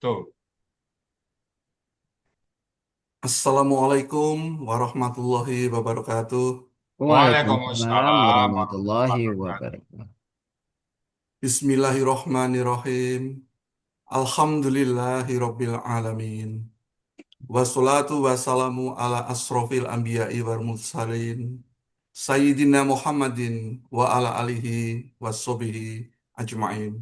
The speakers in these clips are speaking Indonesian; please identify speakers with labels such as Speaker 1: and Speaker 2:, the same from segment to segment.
Speaker 1: Tuh.
Speaker 2: Assalamualaikum warahmatullahi wabarakatuh.
Speaker 1: Waalaikumsalam
Speaker 2: Waalaikumsalam
Speaker 1: warahmatullahi
Speaker 2: warahmatullahi
Speaker 1: wabarakatuh.
Speaker 2: wabarakatuh. Bismillahirrahmanirrahim. Alhamdulillahi rabbil alamin. Wassalatu wassalamu ala asrofil anbiya'i wal mursalin. Sayyidina Muhammadin wa ala alihi wassobihi ajma'in.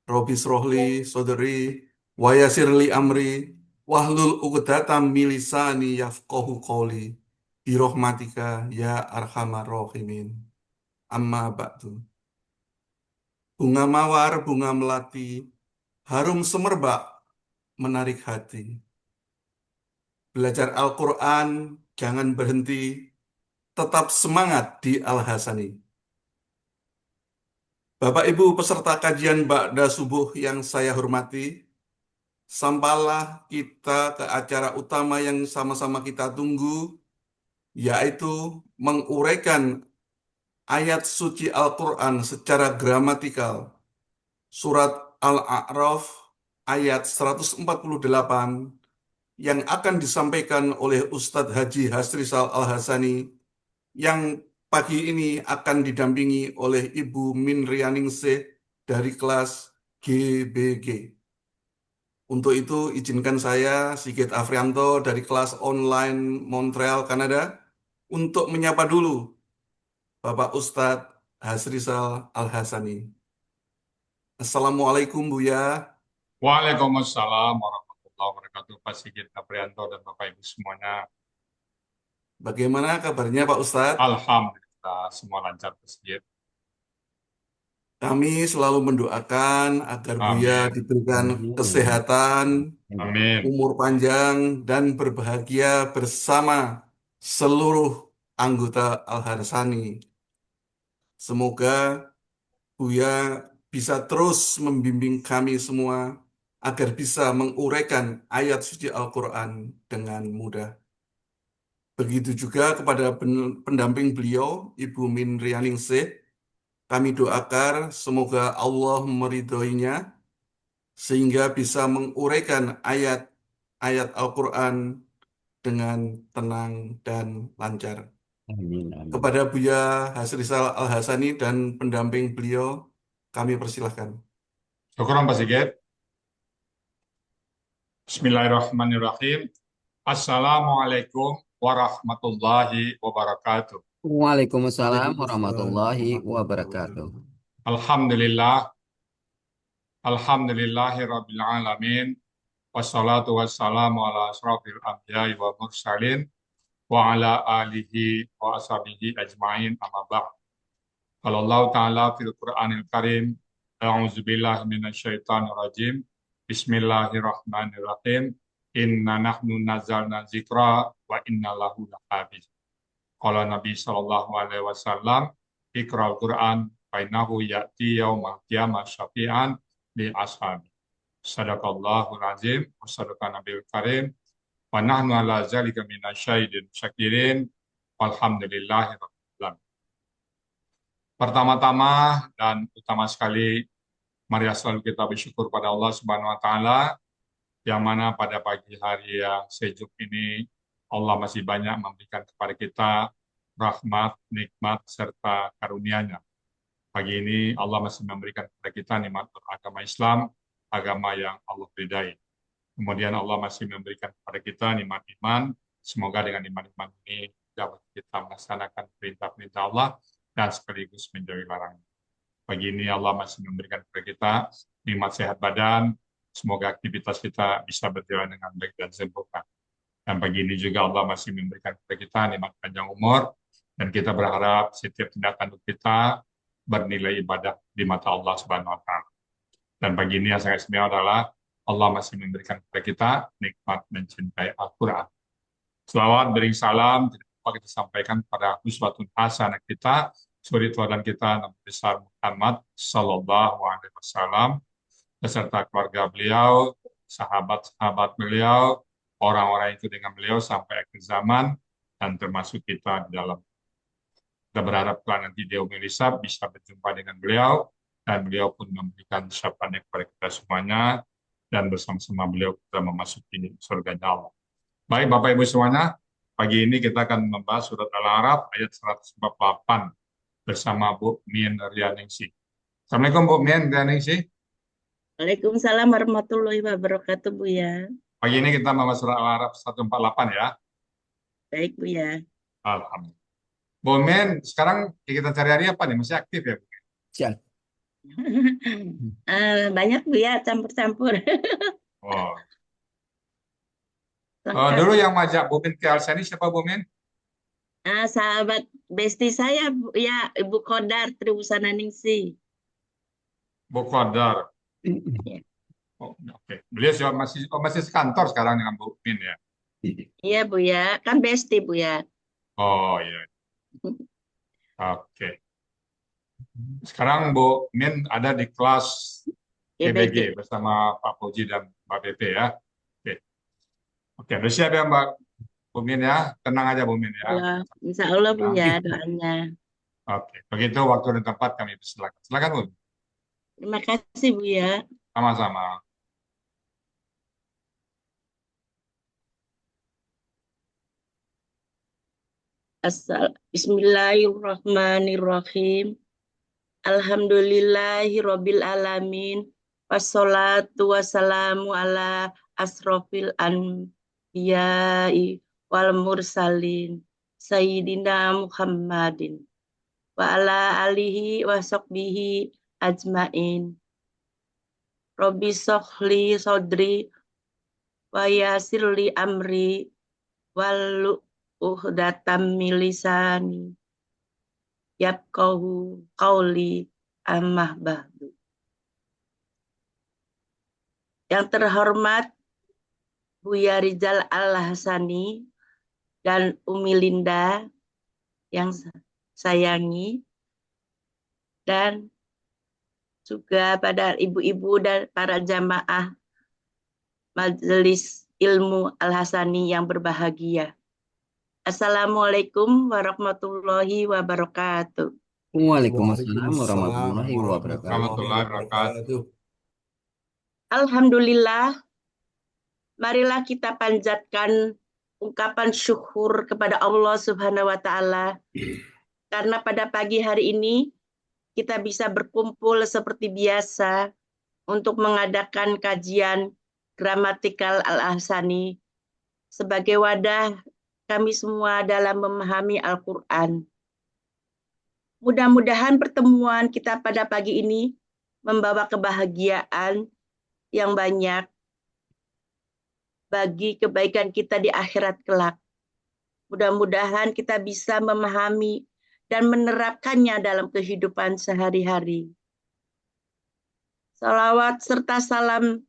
Speaker 2: Robi srohli sodri wa yasirli amri wahlul uqdatam min lisani yafqahu qawli birahmatika ya arhamar rahimin. Amma ba'du. Bunga mawar, bunga melati, harum semerbak menarik hati. Belajar Al-Quran, jangan berhenti, tetap semangat di Al-Hasani. Bapak Ibu peserta kajian Ba'da Subuh yang saya hormati, sampailah kita ke acara utama yang sama-sama kita tunggu, yaitu menguraikan ayat suci Al-Quran secara gramatikal. Surat Al-A'raf ayat 148 yang akan disampaikan oleh Ustadz Haji Hasrisal Al-Hasani yang pagi ini akan didampingi oleh Ibu Minrianingsih dari kelas GBG. Untuk itu, izinkan saya, Sigit Afrianto dari kelas online Montreal, Kanada, untuk menyapa dulu Bapak Ustadz Hasrizal Al-Hasani. Assalamualaikum, Buya.
Speaker 1: Waalaikumsalam warahmatullahi wabarakatuh. Pak Sigit Aprianto dan Bapak Ibu semuanya.
Speaker 2: Bagaimana kabarnya, Pak Ustadz?
Speaker 1: Alhamdulillah semua lancar Pak Sigit.
Speaker 2: Kami selalu mendoakan agar Buya
Speaker 1: Amin.
Speaker 2: diberikan
Speaker 3: Amin, amin.
Speaker 2: kesehatan,
Speaker 1: Amin.
Speaker 2: umur panjang, dan berbahagia bersama seluruh anggota Al-Harsani. Semoga Buya bisa terus membimbing kami semua agar bisa menguraikan ayat suci Al-Quran dengan mudah. Begitu juga kepada pendamping beliau, Ibu Min Rianingsih, kami doakan semoga Allah meridhoinya sehingga bisa menguraikan ayat-ayat Al-Quran dengan tenang dan lancar.
Speaker 3: Amin, amin.
Speaker 2: Kepada Buya Hasrisal Al-Hasani dan pendamping beliau, kami persilahkan.
Speaker 1: Syukur Pak Sigit. Bismillahirrahmanirrahim. Assalamualaikum warahmatullahi wabarakatuh.
Speaker 3: Waalaikumsalam
Speaker 2: Waalaikumsalam
Speaker 3: warahmatullahi
Speaker 2: warahmatullahi
Speaker 3: wabarakatuh.
Speaker 2: wabarakatuh.
Speaker 1: Alhamdulillah. Alhamdulillahi rabbil alamin. Wassalatu wassalamu ala asrafil anbiya'i wa mursalin wa ala alihi wa ashabihi ajma'in amma ba'd. Qala Allah Ta'ala fil Qur'anil Karim, a'udzu billahi minasyaitonir rajim. Bismillahirrahmanirrahim. Inna nahnu nazzalna dzikra wa inna lahu lahafiz. Qala Nabi sallallahu alaihi wasallam, Iqra'ul Qur'an fa innahu ya'ti yaumal qiyamah syafi'an li ashabi. Sadaqallahul azim wa sadaqa nabiyul karim wa nahnu ala zalika minasyahidin syakirin walhamdulillahi rabbil alamin. Pertama-tama dan utama sekali, mari selalu kita bersyukur pada Allah Subhanahu wa taala yang mana pada pagi hari yang sejuk ini Allah masih banyak memberikan kepada kita rahmat, nikmat serta karunia-Nya. Pagi ini Allah masih memberikan kepada kita nikmat agama Islam, agama yang Allah ridai. Kemudian Allah masih memberikan kepada kita nikmat iman. Semoga dengan nikmat-nikmat ini dapat kita melaksanakan perintah-perintah Allah dan sekaligus menjauhi larangan. Pagi ini Allah masih memberikan kepada kita nikmat sehat badan. Semoga aktivitas kita bisa berjalan dengan baik dan sempurna. Dan pagi ini juga Allah masih memberikan kepada kita nikmat panjang umur. Dan kita berharap setiap tindakan kita bernilai ibadah di mata Allah Subhanahu wa taala. Dan pagi ini yang sangat istimewa adalah Allah masih memberikan kepada kita nikmat mencintai Al-Quran. Selawat beri salam tidak lupa kita sampaikan pada uswatun hasanah kita, suri teladan kita Nabi besar Muhammad Sallallahu Alaihi Wasallam beserta keluarga beliau, sahabat-sahabat beliau, orang-orang itu dengan beliau sampai akhir zaman dan termasuk kita di dalam. Kita berharap kalau nanti di yaumil hisab bisa berjumpa dengan beliau dan beliau pun memberikan syafaatnya kepada kita semuanya dan bersama-sama beliau kita memasuki surganya Allah. Baik Bapak Ibu semuanya, pagi ini kita akan membahas surat Al-A'raf ayat 148 bersama Bu Min Rianingsih. Assalamualaikum Bu Min Rianingsih.
Speaker 4: Waalaikumsalam warahmatullahi wabarakatuh, Bu ya.
Speaker 1: Pagi ini kita membahas surat Al-A'raf 148 ya.
Speaker 4: Baik, Bu ya.
Speaker 1: Alhamdulillah. Bu Min, sekarang kita cari hari apa nih? Masih aktif ya Bu?
Speaker 3: Siap.
Speaker 4: Banyak, Bu ya, campur-campur.
Speaker 1: Oh.
Speaker 4: Lengkap.
Speaker 1: Dulu yang ngajak Bu Min ke Al-Sani siapa Bu Min?
Speaker 4: Sahabat besti saya, Bu ya, Ibu Kodar Triwusana Ningsih.
Speaker 1: Bu Qadar.
Speaker 4: Ya.
Speaker 1: Oh, oke. Beliau masih sekantor sekarang dengan Bu Min ya?
Speaker 4: Iya, Bu ya, kan besti, Bu ya.
Speaker 1: Oh iya. Oke. Sekarang Bu Min ada di kelas GBG bersama Pak Puji dan Mbak Pepe ya. Oke. Oke, udah siap ya Mbak Bu Min ya? Tenang aja Bu Min ya.
Speaker 4: Insya Allah, Bu ya, doanya.
Speaker 1: Oke, begitu waktu dan tempat kami persilakan. Silakan Bu.
Speaker 4: Terima kasih, Bu ya.
Speaker 1: Sama-sama.
Speaker 4: Bismillahirrahmanirrahim. Alhamdulillahirabbil alamin. Wassalatu wassalamu ala asrofil anbiya'i wal mursalin sayyidina Muhammadin wa ala alihi wa sahbihi ajmain. Rabbi sholli sodri wa yassirli amri wal uqdatam min lisani yafqahu qauli amma ba'du. Yang terhormat Buya Rizal Al-Hasani dan Umi Linda yang sayangi, dan juga pada ibu-ibu dan para jamaah Majelis Ilmu Al-Hasani yang berbahagia. Assalamualaikum warahmatullahi wabarakatuh.
Speaker 3: Waalaikumsalam warahmatullahi wabarakatuh.
Speaker 1: Warahmatullahi wabarakatuh.
Speaker 4: Alhamdulillah, marilah kita panjatkan ungkapan syukur kepada Allah Subhanahu wa Ta'ala, karena pada pagi hari ini kita bisa berkumpul seperti biasa untuk mengadakan kajian gramatikal Al-Ahsani sebagai wadah kami semua dalam memahami Al-Quran. Mudah-mudahan pertemuan kita pada pagi ini membawa kebahagiaan yang banyak bagi kebaikan kita di akhirat kelak. Mudah-mudahan kita bisa memahami dan menerapkannya dalam kehidupan sehari-hari. Salawat serta salam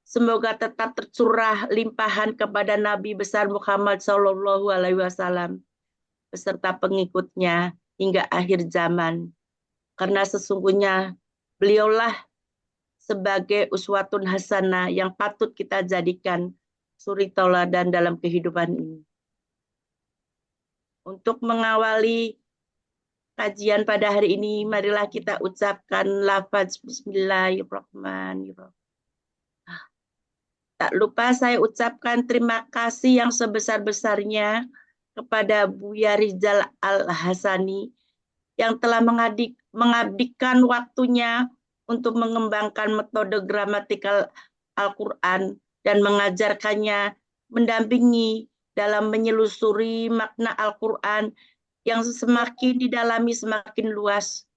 Speaker 4: semoga tetap tercurah limpahan kepada Nabi besar Muhammad SAW beserta pengikutnya hingga akhir zaman. Karena sesungguhnya beliaulah sebagai uswatun hasanah yang patut kita jadikan suri tauladan dalam kehidupan ini. Untuk mengawali kajian pada hari ini, marilah kita ucapkan lafaz Bismillahirrahmanirrahim. Tak lupa saya ucapkan terima kasih yang sebesar-besarnya kepada Buya Rizal Al-Hasani yang telah mengabdikan waktunya untuk mengembangkan metode gramatikal Al-Quran dan mengajarkannya, mendampingi dalam menyelusuri makna Al-Quran yang semakin didalami semakin luas,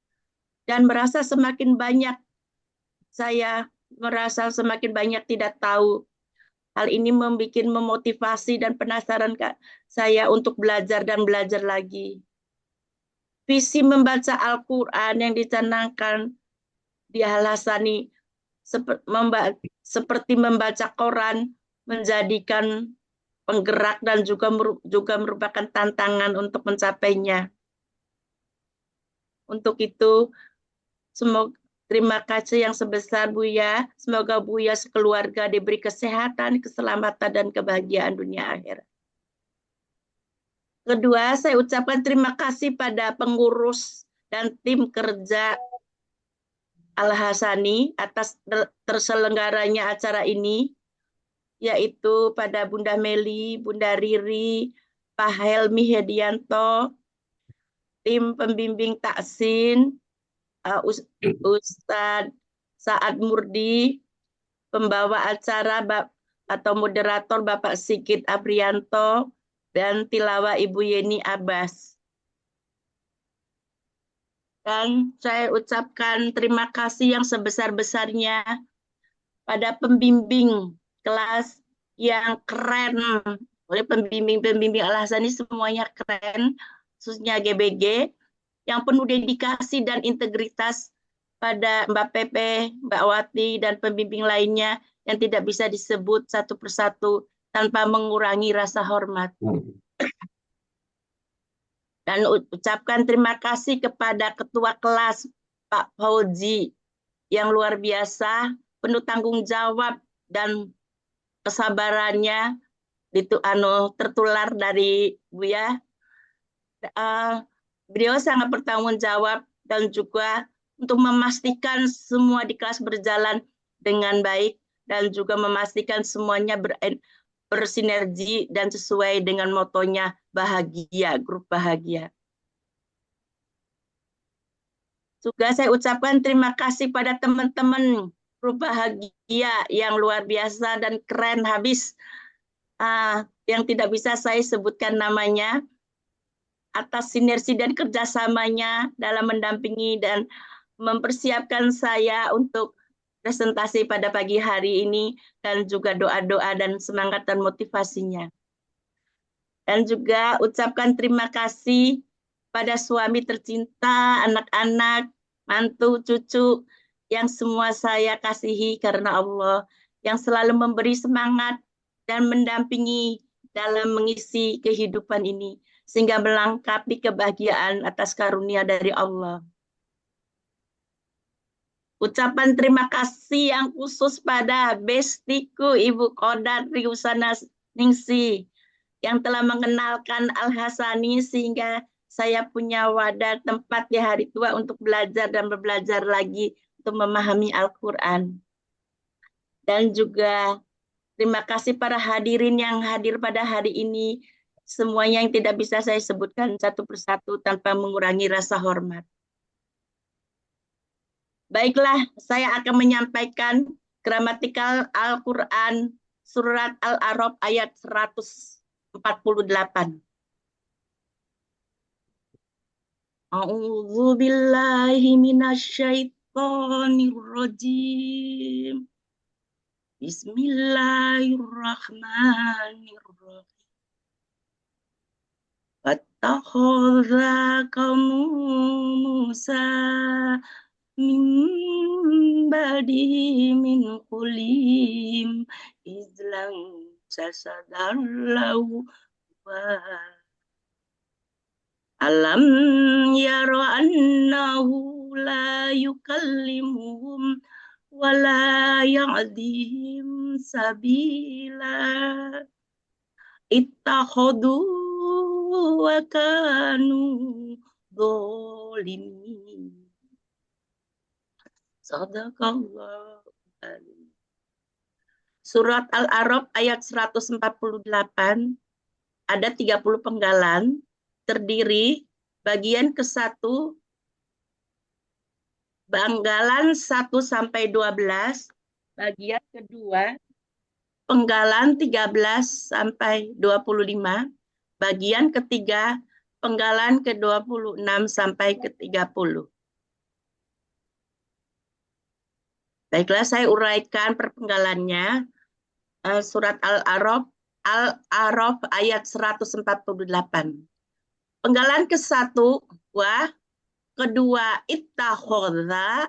Speaker 4: dan merasa semakin banyak tidak tahu. Hal ini membuat memotivasi dan penasaran saya untuk belajar dan belajar lagi. Visi membaca Al-Quran yang dicanangkan di Al-Hasani seperti membaca Quran menjadikan penggerak dan juga merupakan tantangan untuk mencapainya. Untuk itu, semoga terima kasih yang sebesar Buya. Semoga Buya sekeluarga diberi kesehatan, keselamatan, dan kebahagiaan dunia akhirat. Kedua, saya ucapkan terima kasih pada pengurus dan tim kerja Al-Hasani atas terselenggaranya acara ini, yaitu pada Bunda Meli, Bunda Riri, Pak Helmi Hedianto, tim pembimbing taksin, Ustadz Saad Murdi, pembawa acara atau moderator Bapak Sigit Aprianto, dan tilawah Ibu Yeni Abbas. Dan saya ucapkan terima kasih yang sebesar-besarnya pada pembimbing kelas yang keren. Oleh pembimbing-pembimbing Al-Hasani semuanya keren, khususnya GBG, yang penuh dedikasi dan integritas pada Mbak Pepe, Mbak Wati, dan pembimbing lainnya yang tidak bisa disebut satu persatu tanpa mengurangi rasa hormat. Dan ucapkan terima kasih kepada Ketua Kelas Pak Fauzi yang luar biasa, penuh tanggung jawab dan kesabarannya itu tertular dari Buya. Beliau sangat bertanggung jawab dan juga untuk memastikan semua di kelas berjalan dengan baik dan juga memastikan semuanya bersinergi dan sesuai dengan motonya bahagia, grup bahagia. Juga saya ucapkan terima kasih pada teman-teman grup bahagia yang luar biasa dan keren habis, yang tidak bisa saya sebutkan namanya, atas sinergi dan kerjasamanya dalam mendampingi dan mempersiapkan saya untuk presentasi pada pagi hari ini, dan juga doa-doa dan semangat dan motivasinya. Dan juga ucapkan terima kasih pada suami tercinta, anak-anak, mantu, cucu, yang semua saya kasihi karena Allah, yang selalu memberi semangat dan mendampingi dalam mengisi kehidupan ini, sehingga melengkapi kebahagiaan atas karunia dari Allah. Ucapan terima kasih yang khusus pada bestiku Ibu Qodat Riusana Ningsi yang telah mengenalkan Al-Hasani sehingga saya punya wadah tempat di hari tua untuk belajar dan belajar lagi untuk memahami Al-Quran. Dan juga terima kasih para hadirin yang hadir pada hari ini, semuanya yang tidak bisa saya sebutkan satu persatu tanpa mengurangi rasa hormat. Baiklah, saya akan menyampaikan gramatikal Al-Quran surat Al-A'raf ayat 148. A'udzu billahi minasyaitonir rajim. Bismillahirrahmanirrahim. Fattakhadha qaumu Musa min ba'dihi min qulim izlam sasadallahu wa alam yaro annahu la yukallimuhum wa la ya'dihim sabila ittakhadu wa kanu dholimin. Sadaqallah. Surat Al-A'raf ayat 148, ada 30 penggalan, terdiri bagian ke-1, penggalan 1 sampai 12, bagian kedua, penggalan 13 sampai 25, bagian ketiga, penggalan ke-26 sampai ke-30. Baiklah, saya uraikan perpenggalannya. Surat Al-A'raf ayat 148. Penggalan ke-1, wa, kedua, ittakhadha,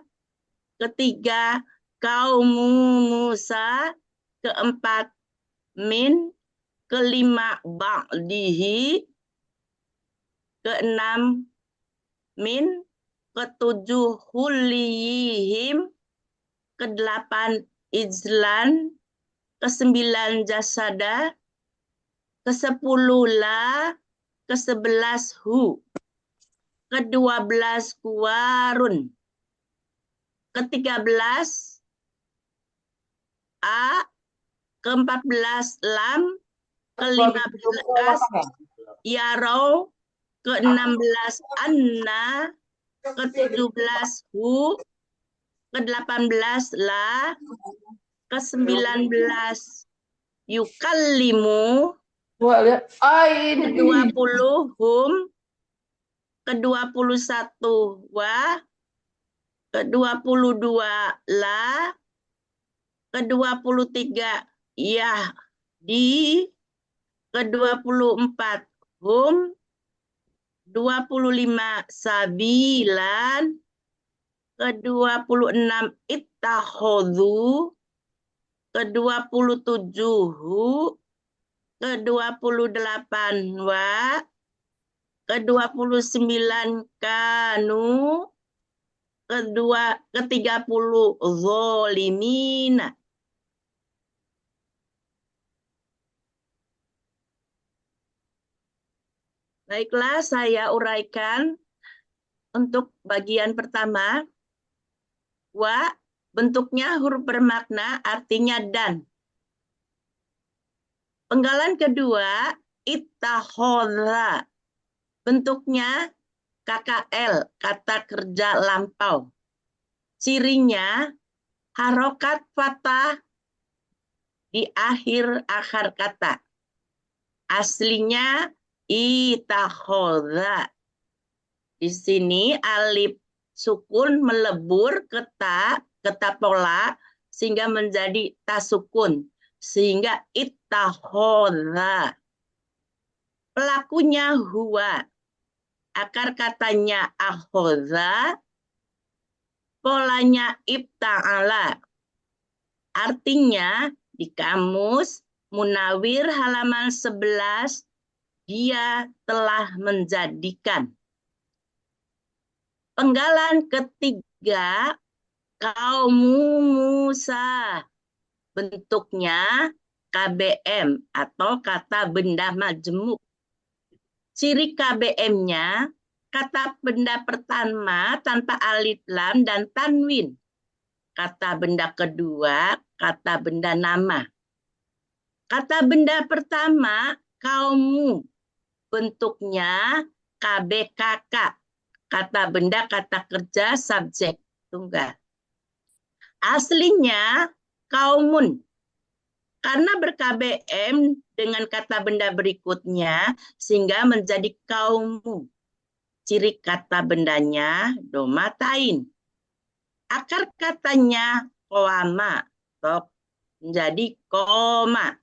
Speaker 4: ketiga, kaum Musa, keempat, min, kelima, ba'dihi, keenam, min, ketujuh, huliyihim, ke-8 izlan, ke-9 jasada, ke-10 la, ke-11 hu, ke-12 kuwarun, ke-13 A, ke-14 lam, ke-15 yarau, ke-16 anna, ke-17 hu, ke-18 la, ke-19 yukallimu, ke-20 hum, ke-21 wa, ke-22 la, ke-23 yahdi, ke-24 hum, 25 sabilan, ke-26 ittakhadhu, ke-27 hu, ke-28 wa, ke-29 kanu, ke-30 zolimina. Baiklah, saya uraikan untuk bagian pertama. Wa, bentuknya huruf bermakna, artinya dan. Penggalan kedua, ittakhadha. Bentuknya KKL, kata kerja lampau. Cirinya harokat fathah di akhir kata. Aslinya ittakhadha. Di sini alif sukun melebur ke ta pola sehingga menjadi ta sukun. Sehingga ittakhadha. Pelakunya huwa. Akar katanya akhodha, polanya ibta'ala. Artinya di kamus Munawir halaman 11, dia telah menjadikan. Penggalan ketiga, kaum Musa. Bentuknya KBM atau kata benda majemuk. Ciri KBM-nya, kata benda pertama tanpa alif lam dan tanwin. Kata benda kedua, kata benda nama. Kata benda pertama, kaummu. Bentuknya KBKK. Kata benda, kata kerja, subjek tunggal. Aslinya kaumun. Karena ber-KBM dengan kata benda berikutnya, sehingga menjadi kaummu. Ciri kata bendanya domatain. Akar katanya koma, menjadi koma.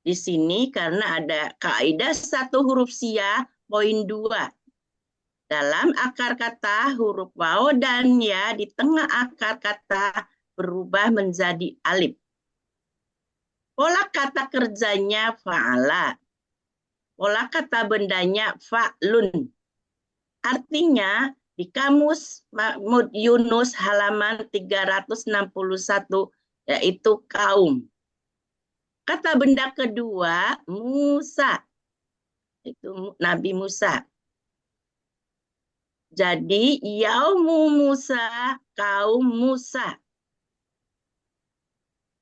Speaker 4: Di sini karena ada kaidah satu huruf sia, poin 2. Dalam akar kata huruf waw dan ya di tengah akar kata berubah menjadi alif. Pola kata kerjanya fa'ala. Pola kata bendanya fa'lun. Artinya di kamus Mahmud Yunus halaman 361 yaitu kaum. Kata benda kedua Musa. Itu Nabi Musa. Jadi yaumu Musa, kaum Musa.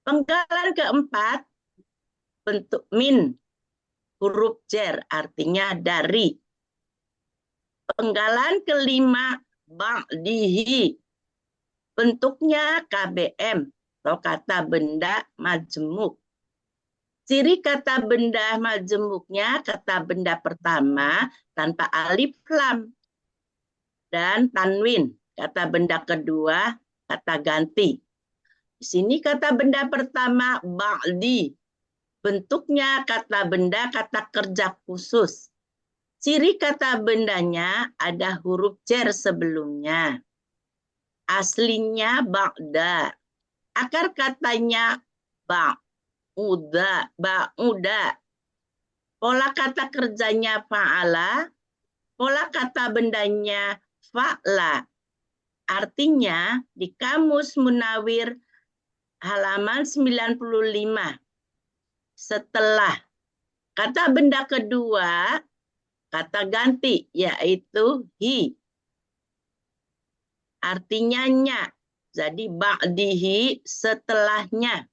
Speaker 4: Penggalan keempat, bentuk min, huruf jer, artinya dari. Penggalan kelima, ba'dihi, bentuknya KBM, atau kata benda majemuk. Ciri kata benda majemuknya, kata benda pertama, tanpa alif lam, dan tanwin. Kata benda kedua, kata ganti. Di sini kata benda pertama, ba'di. Bentuknya kata benda, kata kerja khusus. Ciri kata bendanya ada huruf jer sebelumnya. Aslinya ba'da. Akar katanya ba'uda. Pola kata kerjanya fa'ala. Pola kata bendanya fa'la. Artinya di kamus Munawir halaman 95. Setelah kata benda kedua, kata ganti, yaitu hi. Artinya nya. Jadi ba'dihi setelahnya.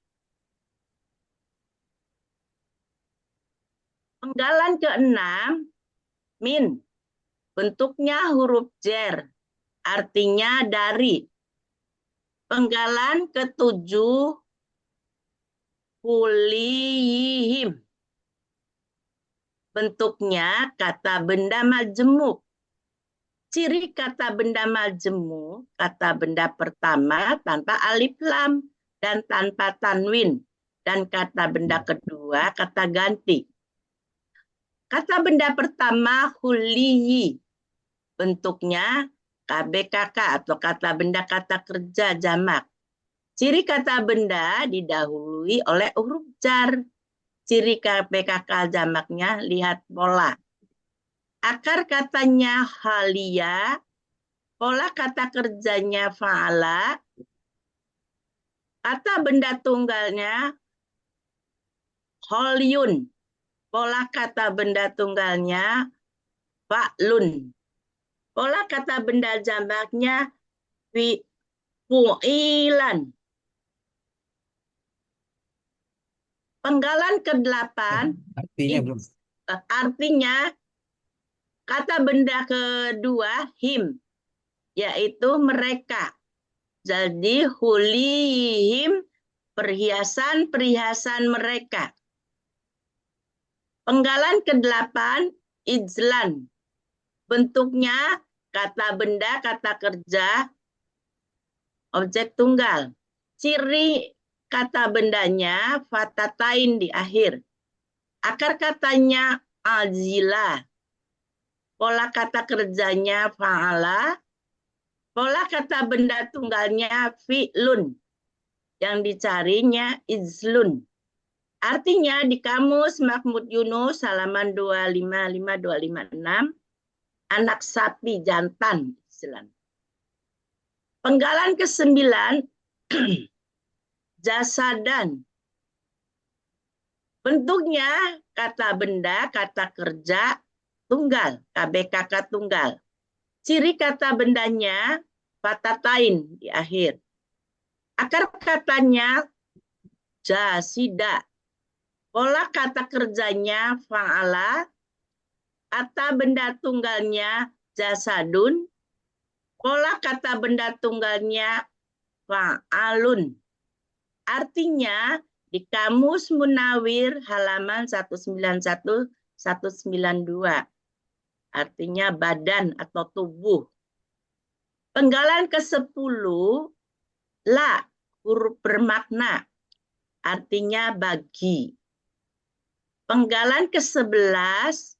Speaker 4: Penggalan keenam, min. Bentuknya huruf jar. Artinya dari. Penggalan ketujuh, kulihim. Bentuknya kata benda majemuk. Ciri kata benda majemuk, kata benda pertama tanpa alif lam dan tanpa tanwin. Dan kata benda kedua, kata ganti. Kata benda pertama, huliyi. Bentuknya KBKK atau kata benda kata kerja jamak. Ciri kata benda didahului oleh huruf jar. Ciri KBKK jamaknya, lihat pola. Akar katanya halia, pola kata kerjanya fa'ala, kata benda tunggalnya holyun, pola kata benda tunggalnya fa'lun, pola kata benda jamaknya fu'ilan. Penggalan ke-8,
Speaker 3: Artinya belum.
Speaker 4: artinya kata benda kedua him, yaitu mereka. Jadi hulihim, perhiasan-perhiasan mereka. Penggalan ke-8, ijlan. Bentuknya kata benda, kata kerja, objek tunggal. Ciri kata bendanya fatatain di akhir. Akar katanya ajila. Pola kata kerjanya fa'ala. Pola kata benda tunggalnya fi'lun. Yang dicarinya izlun. Artinya di kamus Mahmud Yunus halaman 255-256, anak sapi jantan. Penggalan ke-9, jasadan. Bentuknya kata benda, kata kerja, tunggal, KBKK tunggal. Ciri kata bendanya fatatain di akhir. Akar katanya jasida. Pola kata kerjanya fa'ala. Kata benda tunggalnya jasadun. Pola kata benda tunggalnya fa'alun. Artinya di kamus Munawir halaman 191-192. Artinya badan atau tubuh. Penggalan ke-10, la, huruf bermakna. Artinya bagi. Penggalan ke-11,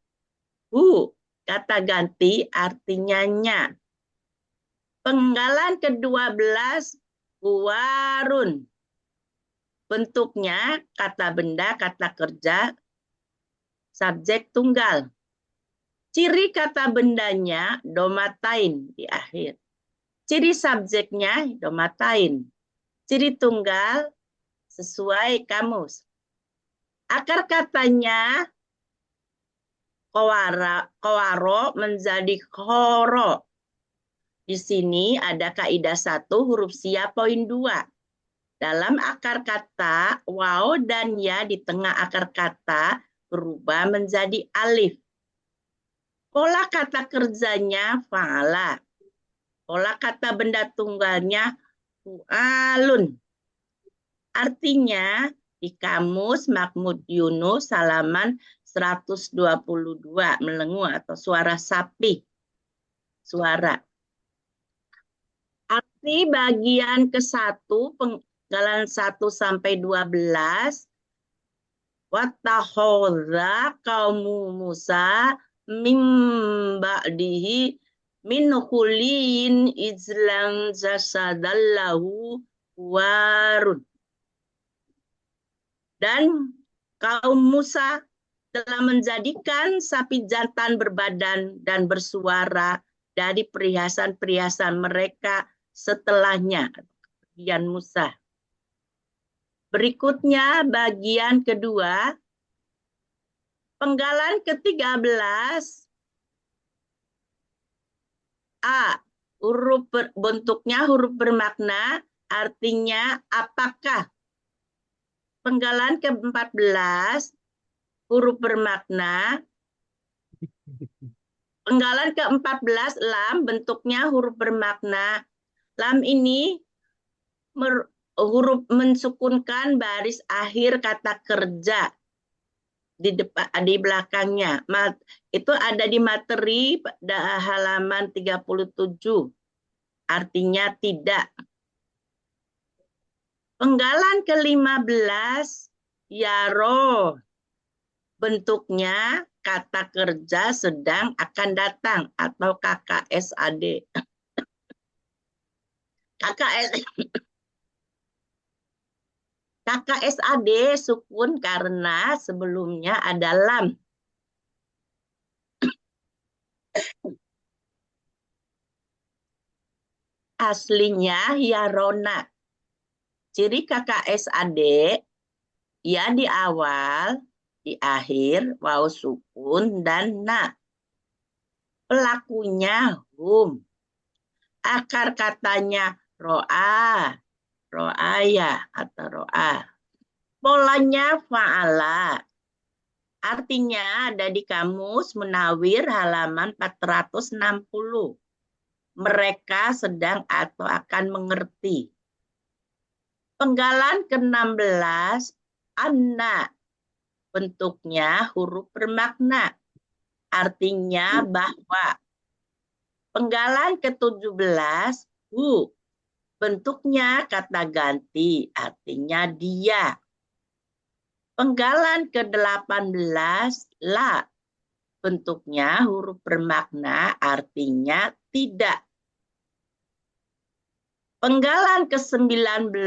Speaker 4: hu, kata ganti, artinya nya. Penggalan ke-12, warun. Bentuknya kata benda, kata kerja, subjek tunggal. Ciri kata bendanya domatain di akhir. Ciri subjeknya domatain. Ciri tunggal sesuai kamus. Akar katanya kowaro menjadi koro. Di sini ada kaidah 1 huruf sia poin 2. Dalam akar kata waw dan ya di tengah akar kata berubah menjadi alif. Pola kata kerjanya fa'ala. Pola kata benda tunggalnya fu'alun. Artinya di kamus Mahmud Yunus halaman 122 melengu atau suara sapi. Suara. Arti bagian ke-1 penggalan 1 sampai 12. Wattakhadha qaumu Musa mim ba'dihi min khulin izlan jasadallahu warun. Dan kaum Musa telah menjadikan sapi jantan berbadan dan bersuara dari perhiasan-perhiasan mereka setelahnya. Bagian Musa. Berikutnya bagian kedua. Penggalan ke-13. A. Bentuknya huruf bermakna. artinya apakah. Penggalan ke-14 huruf bermakna. Penggalan ke-14 lam bentuknya huruf bermakna. Lam ini huruf mensukunkan baris akhir kata kerja di belakangnya. Itu ada di materi halaman 37. Artinya tidak. Penggalan ke-15 yaro. Bentuknya kata kerja sedang akan datang atau KKSAD. KKSAD sukun karena sebelumnya ada lam. Aslinya yarona. Ciri KKSAD ya di awal, di akhir, waw sukun dan na. Pelakunya hum. Akar katanya ro'a, ro'aya atau ro'a. Polanya fa'ala. Artinya ada di kamus Munawir halaman 460. Mereka sedang atau akan mengerti. Penggalan ke-16 anna. Bentuknya huruf bermakna. Artinya bahwa. Penggalan ke-17 hu. Bentuknya kata ganti. Artinya dia. Penggalan ke-18 la. Bentuknya huruf bermakna. Artinya tidak. Penggalan ke-19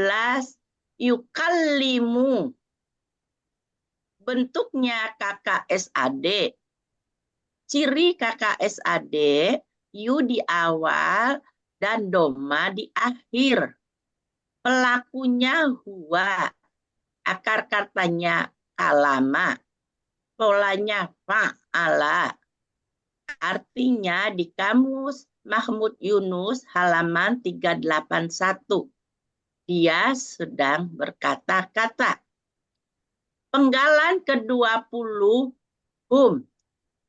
Speaker 4: yukallimu. Bentuknya KKSAD. Ciri KKSAD yu di awal dan doma di akhir. Pelakunya huwa. Akar katanya kalama. Polanya fa'ala. Artinya di kamus Mahmud Yunus halaman 381. Dia sedang berkata-kata. Penggalan ke-20 hum.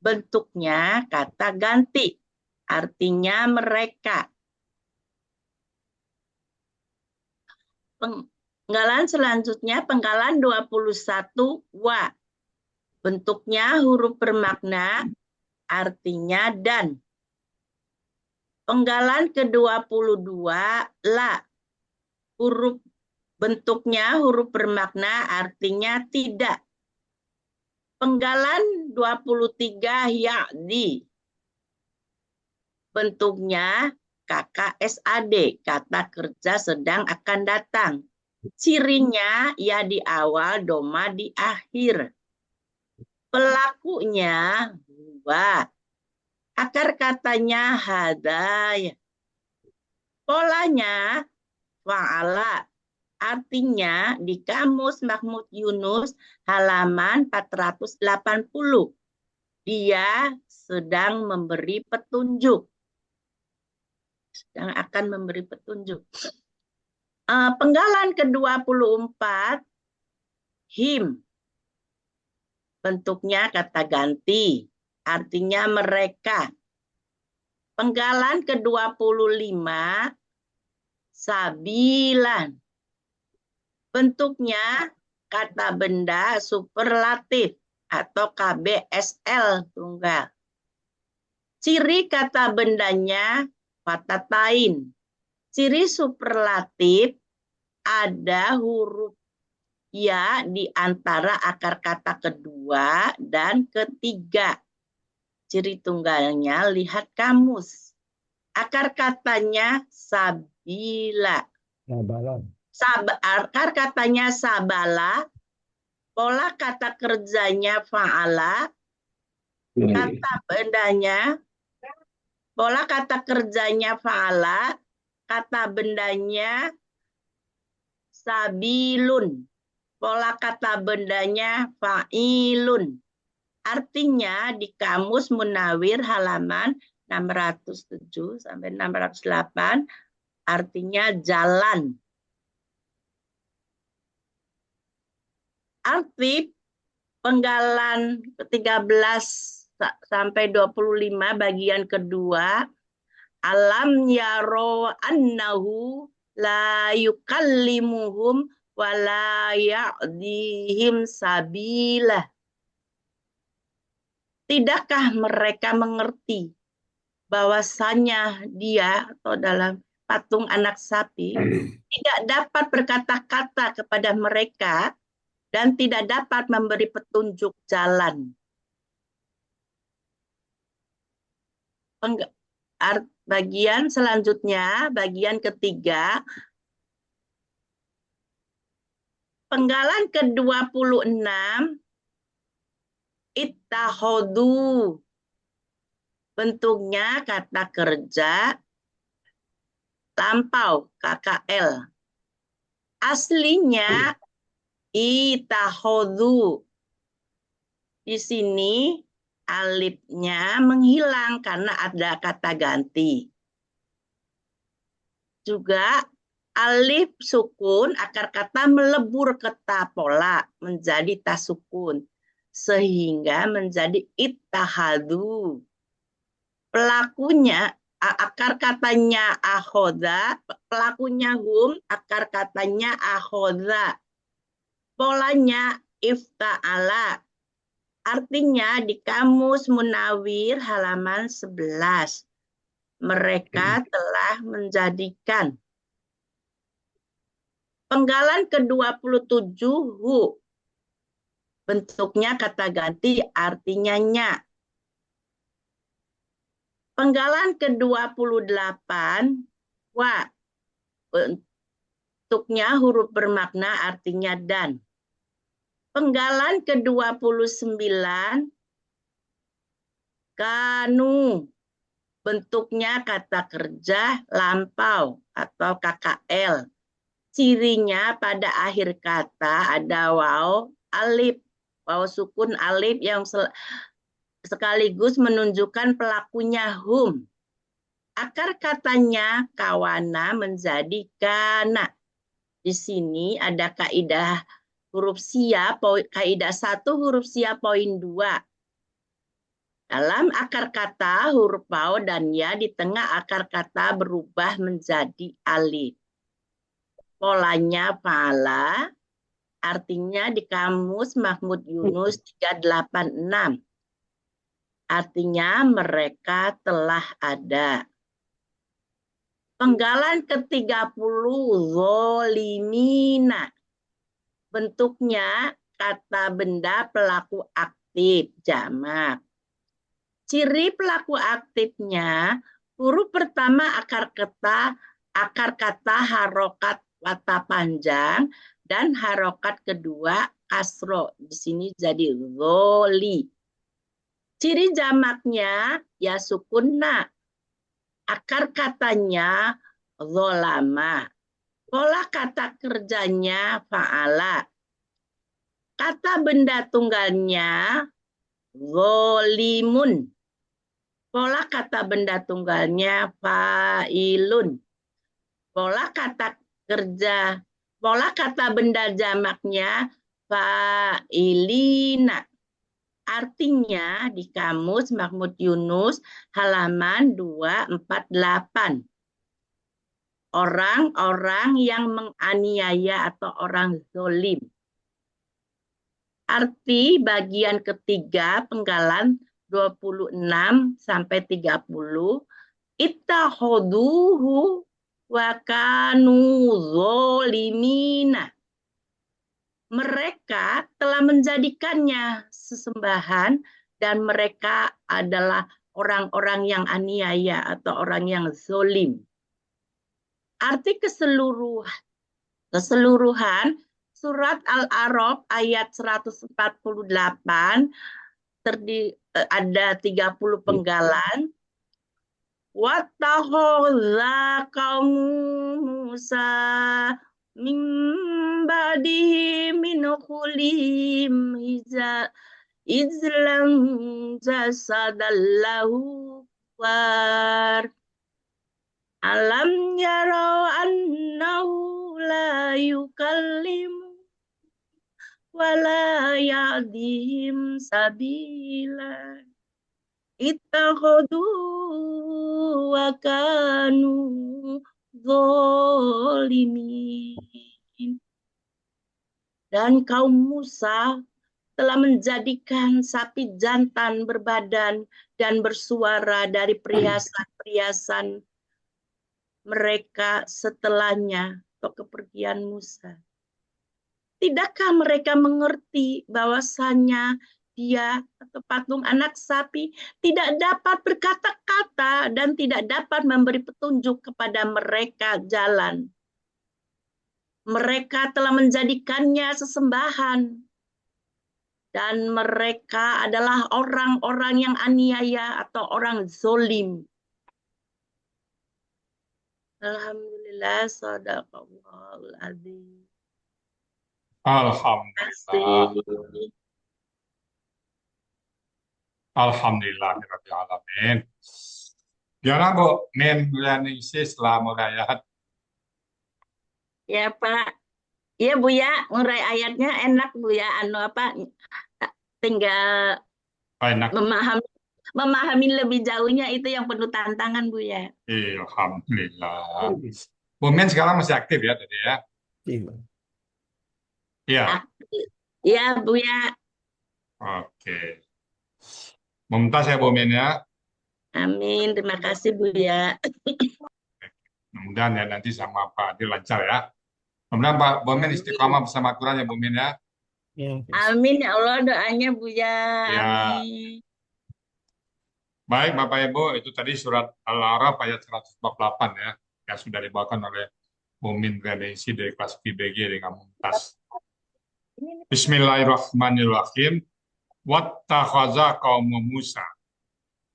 Speaker 4: Bentuknya kata ganti. Artinya mereka. Penggalan selanjutnya penggalan 21 wa. Bentuknya huruf bermakna. Artinya dan. Penggalan ke-22 la. Bentuknya huruf bermakna artinya tidak. Penggalan 23 ya'di. Bentuknya KKSAD, kata kerja sedang akan datang. Cirinya ya di awal, doma di akhir. Pelakunya huwa. Akar katanya hadaya. Polanya fa'ala. Artinya di kamus Mahmud Yunus halaman 480. Dia sedang memberi petunjuk. Sedang akan memberi petunjuk. Penggalan ke-24 him. Bentuknya kata ganti. Artinya mereka. Penggalan ke-25 sabilan. Bentuknya kata benda superlatif atau KBSL tunggal. Ciri kata bendanya fatatain. Ciri superlatif ada huruf ya di antara akar kata kedua dan ketiga. Ciri tunggalnya lihat kamus. Akar katanya sabila. Akar katanya sabala. Pola kata kerjanya fa'ala. Kata bendanya. Pola kata kerjanya fa'ala. Kata bendanya sabilun. Pola kata bendanya fa'ilun. Artinya di kamus Munawir halaman 607 sampai 608 artinya jalan. Arti penggalan 13 sampai 25 bagian kedua, alam yaro annahu la yukallimuhum wa la ya'dihim sabila. Tidakkah mereka mengerti bahwasanya dia atau dalam patung anak sapi tidak dapat berkata-kata kepada mereka dan tidak dapat memberi petunjuk jalan. Bagian selanjutnya, bagian ketiga, penggalan ke-26, ittahodu. Bentuknya kata kerja lampau, KKL. Aslinya itahodu. Di sini alifnya menghilang karena ada kata ganti. Juga alif sukun, akar kata melebur ke ta pola menjadi ta sukun. Sehingga menjadi ittahadu. Pelakunya, akar katanya akhoda, pelakunya hum, akar katanya akhoda. Polanya ifta'ala. Artinya di Kamus Munawir halaman 11. Mereka telah menjadikan. Penggalan ke-27 hu. Bentuknya kata ganti, artinya nya. Penggalan ke-28 wa. Bentuknya huruf bermakna, artinya dan. Penggalan ke-29 kanu. Bentuknya kata kerja lampau atau KKL. Cirinya pada akhir kata ada waw, alif. Waw sukun alif yang sekaligus menunjukkan pelakunya hum. Akar katanya kawana menjadi kana. Di sini ada kaidah huruf sia, kaidah 1 huruf sia poin 2. Dalam akar kata huruf waw dan ya di tengah akar kata berubah menjadi alif. Polanya fa'ala, artinya di Kamus Mahmud Yunus 386. Artinya mereka telah ada. Penggalan ke-30 zolimina. Bentuknya kata benda pelaku aktif jamak. Ciri pelaku aktifnya huruf pertama akar kata harokat kata panjang dan harokat kedua kasro. Di sini jadi zoli. Ciri jamaknya ya sukunna. Akar katanya zolama. Pola kata kerjanya fa'ala. Kata benda tunggalnya zolimun. Pola kata benda tunggalnya fa'ilun. Pola kata benda jamaknya fa'ilina. Artinya di Kamus Mahmud Yunus halaman 248. Orang-orang yang menganiaya atau orang zolim. Arti bagian ketiga penggalan 26 sampai 30. Ittahoduhu wa kanu zolimina. Mereka telah menjadikannya sesembahan dan mereka adalah orang-orang yang aniaya atau orang yang zolim. Arti keseluruhan surat Al-A'raf ayat 148 ada 30 penggalan. Wattakhadha qaumu Musa min ba'dihi min khulihim izlam jasadallahu war. Alam yarau annahu la yukallimu wala yahdihim sabila ittakhadhu wa kanu zalimin. Dan kaum Musa telah menjadikan sapi jantan berbadan dan bersuara dari perhiasan-perhiasan mereka setelahnya atau kepergian Musa. Tidakkah mereka mengerti bahwasanya dia atau patung anak sapi tidak dapat berkata-kata dan tidak dapat memberi petunjuk kepada mereka jalan. Mereka telah menjadikannya sesembahan. Dan mereka adalah orang-orang yang aniaya atau orang zolim. Alhamdulillah, sadaqallahul azim.
Speaker 1: Alhamdulillah.
Speaker 4: Kasih.
Speaker 1: Alhamdulillahirabbil alamin. Gimana Bu, Min Nuryanisi setelah murayat?
Speaker 4: Ya Pak, ya Bu ya, ngurai ayatnya enak Bu ya, tinggal
Speaker 1: Enak.
Speaker 4: memahami lebih jauhnya itu yang penuh tantangan Bu ya.
Speaker 1: Alhamdulillah. Bu Min sekarang masih aktif ya tadi ya?
Speaker 3: Iya.
Speaker 1: Iya.
Speaker 4: Ya Bu ya.
Speaker 1: Oke. Mumtaz ya Bu Min ya.
Speaker 4: Amin, terima kasih Bu ya.
Speaker 1: Mudah-mudahan ya nanti sama Pak Adil lancar ya. Mudah-mudahan Pak Bu Min istiqomah bersama Quran ya Bu Min ya.
Speaker 3: Ya,
Speaker 4: Amin ya Allah doanya Bu ya.
Speaker 1: Ya.
Speaker 4: Amin.
Speaker 1: Baik Bapak Ibu, itu tadi surat Al-A'raf ayat 148 ya, yang sudah dibawakan oleh Bu Min Nuryanisi dari kelas PBG dengan Mumtaz. Bismillahirrahmanirrahim. Wattakhaza kaum Musa.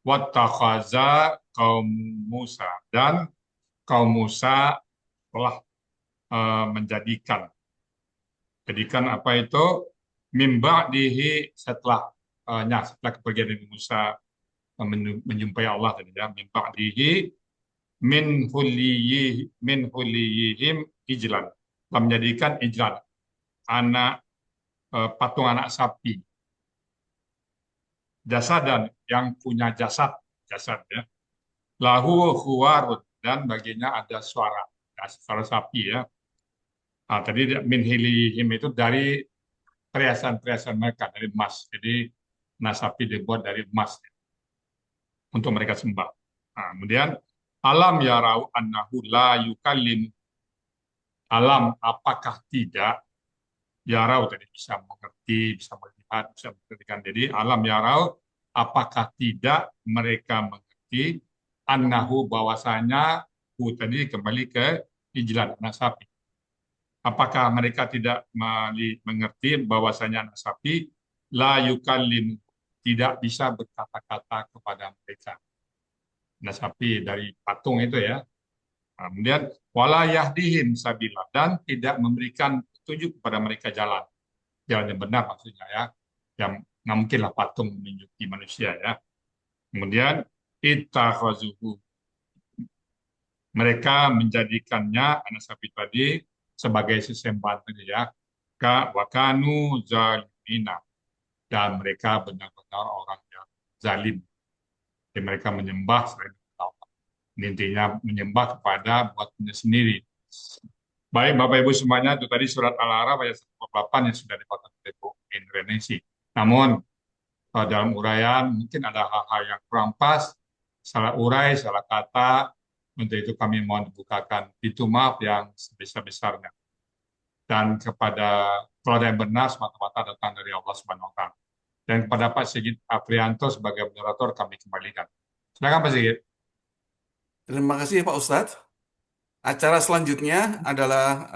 Speaker 1: Wattakhaza kaum Musa. Dan kaum Musa telah menjadikan. Jadikan apa itu? Mimba' setelah kepergian Nabi Musa menjumpai Allah tadi ya. Mimba' dihi min huliyihim ijlan. Telah menjadikan ijlan. Patung anak sapi. Jasadan yang punya jasad ya. Lahu khuwarun dan baginya ada suara sapi ya. Nah, tadi min hilihim itu dari perhiasan mereka dari emas. Jadi sapi dibuat dari emas ya, untuk mereka sembah. Nah, kemudian alam yarau annahu la yukallim. Alam apakah tidak yarau tadi bisa mengerti, bisa melihat, bisa mengertikan. Jadi alam yarau apakah tidak mereka mengerti annahu bahwasanya tadi kembali ke ijlan anak sapi. Apakah mereka tidak mengerti bahwasanya anak sapi la yukallim tidak bisa berkata-kata kepada mereka. Anak sapi dari patung itu ya. Nah, kemudian wala yahdihim sabila dan tidak memberikan petunjuk kepada mereka jalan yang benar maksudnya ya, yang nggak mungkinlah patung menunjuki manusia ya. Kemudian ittakhazuhu mereka menjadikannya anak sapi tadi sebagai sesembahan tadi ya, wakanu zalimina dan mereka benar-benar orang yang zalim. Jadi mereka menyembah selain Allah. Intinya menyembah kepada buatnya sendiri. Baik Bapak Ibu semuanya, itu tadi surat Al-A'raf ayat 148 yang sudah dibacakan oleh Bu Nuryanisi. Namun dalam uraian mungkin ada hal-hal yang kurang pas, salah urai, salah kata. Untuk itu kami mohon dibukakan pintu maaf yang sebesar-besarnya. Dan kalau ada yang benar semata-mata datang dari Allah Subhanahu wa taala. Dan kepada Pak Sigit Aprianto sebagai moderator kami kembalikan. Silakan Pak Sigit.
Speaker 2: Terima kasih Pak Ustadz. Acara selanjutnya adalah